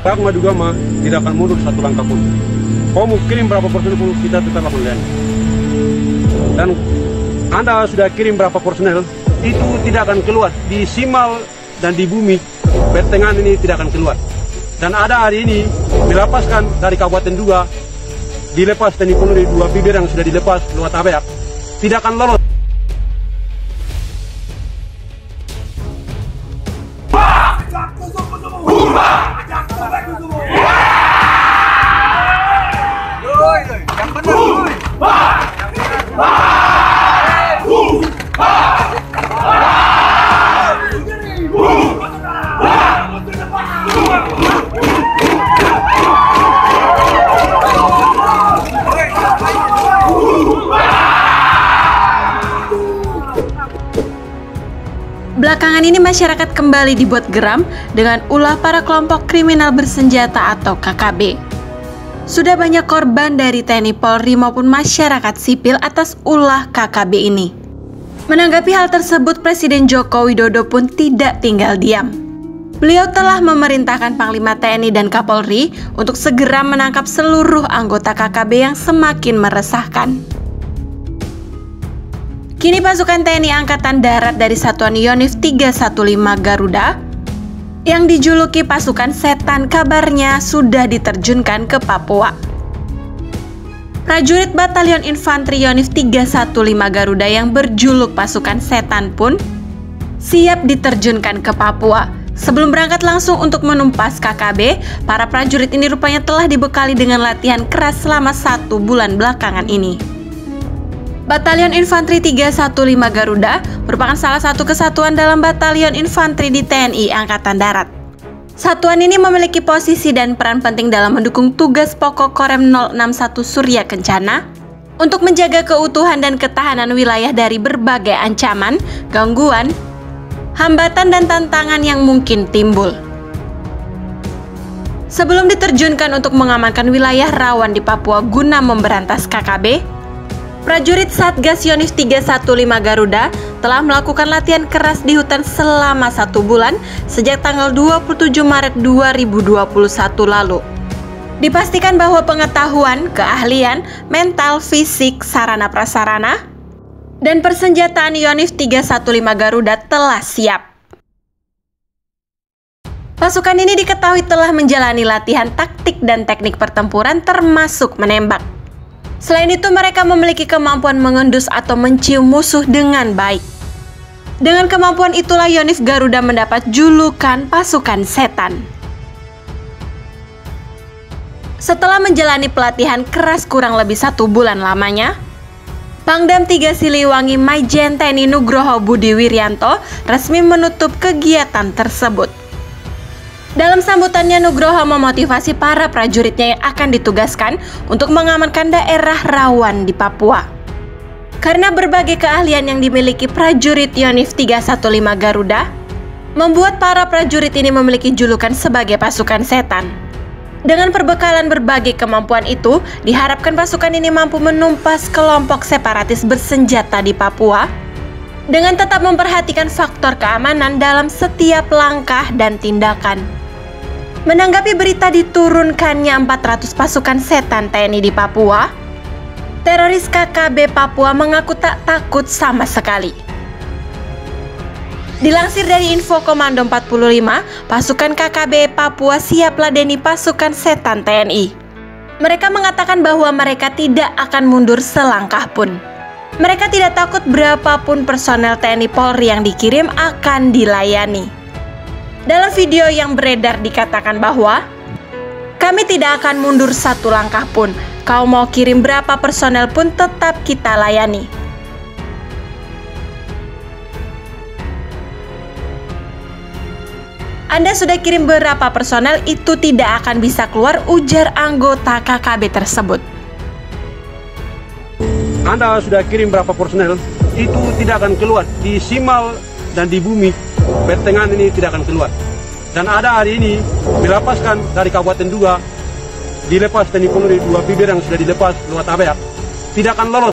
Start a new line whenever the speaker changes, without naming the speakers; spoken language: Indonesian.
Pak Madugama tidak akan mundur satu langkah pun. Kau mau kirim berapa personel pun kita tetap akan melayani. Dan Anda sudah kirim berapa personel, itu tidak akan keluar. Di Simal dan di bumi pertengahan ini tidak akan keluar. Dan ada hari ini dilepaskan dari Kabupaten Duga, dilepas TNI Polri 2 bibir yang sudah dilepas lewat Abeak, tidak akan lolos.
Belakangan ini masyarakat kembali dibuat geram dengan ulah para kelompok kriminal bersenjata atau KKB. Sudah banyak korban dari TNI Polri maupun masyarakat sipil atas ulah KKB ini. Menanggapi hal tersebut, Presiden Joko Widodo pun tidak tinggal diam. Beliau telah memerintahkan Panglima TNI dan Kapolri untuk segera menangkap seluruh anggota KKB yang semakin meresahkan. Kini pasukan TNI Angkatan Darat dari Satuan Yonif 315 Garuda yang dijuluki pasukan setan kabarnya sudah diterjunkan ke Papua. Prajurit Batalion Infanteri Yonif 315 Garuda yang berjuluk pasukan setan pun siap diterjunkan ke Papua. Sebelum berangkat langsung untuk menumpas KKB, para prajurit ini rupanya telah dibekali dengan latihan keras selama 1 bulan belakangan ini. Batalion Infanteri 315 Garuda merupakan salah satu kesatuan dalam Batalion Infanteri di TNI Angkatan Darat. Satuan ini memiliki posisi dan peran penting dalam mendukung tugas pokok Korem 061 Surya Kencana untuk menjaga keutuhan dan ketahanan wilayah dari berbagai ancaman, gangguan, hambatan dan tantangan yang mungkin timbul. Sebelum diterjunkan untuk mengamankan wilayah rawan di Papua guna memberantas KKB, prajurit Satgas Yonif 315 Garuda telah melakukan latihan keras di hutan selama 1 bulan sejak tanggal 27 Maret 2021 lalu. Dipastikan bahwa pengetahuan, keahlian, mental, fisik, sarana prasarana, dan persenjataan Yonif 315 Garuda telah siap. Pasukan ini diketahui telah menjalani latihan taktik dan teknik pertempuran termasuk menembak. Selain itu, mereka memiliki kemampuan mengendus atau mencium musuh dengan baik. Dengan kemampuan itulah Yonif Garuda mendapat julukan pasukan setan. Setelah menjalani pelatihan keras kurang lebih 1 bulan lamanya, Pangdam 3 Siliwangi Maijen TNI Nugroho Budi Wiryanto resmi menutup kegiatan tersebut. Dalam sambutannya, Nugroho memotivasi para prajuritnya yang akan ditugaskan untuk mengamankan daerah rawan di Papua. Karena berbagai keahlian yang dimiliki prajurit Yonif 315 Garuda, membuat para prajurit ini memiliki julukan sebagai pasukan setan. Dengan perbekalan berbagai kemampuan itu, diharapkan pasukan ini mampu menumpas kelompok separatis bersenjata di Papua dengan tetap memperhatikan faktor keamanan dalam setiap langkah dan tindakan. Menanggapi berita diturunkannya 400 pasukan setan TNI di Papua, teroris KKB Papua mengaku tak takut sama sekali. Dilansir dari Info Komando 45, pasukan KKB Papua siap ladeni pasukan setan TNI. Mereka mengatakan bahwa mereka tidak akan mundur selangkah pun. Mereka tidak takut berapapun personel TNI Polri yang dikirim akan dilayani. Dalam video yang beredar dikatakan bahwa kami tidak akan mundur 1 langkah pun. Kau mau kirim berapa personel pun tetap kita layani. Anda sudah kirim berapa personel, itu tidak akan bisa keluar, ujar anggota KKB tersebut.
Anda sudah kirim berapa personel, itu tidak akan keluar. Di Simal dan di bumi pertengahan ini tidak akan keluar. Dan ada hari ini dilepaskan dari Kabupaten Duga, dilepas TNI Polri 2 bibir yang sudah dilepas lewat Abeak, tidak akan lolos.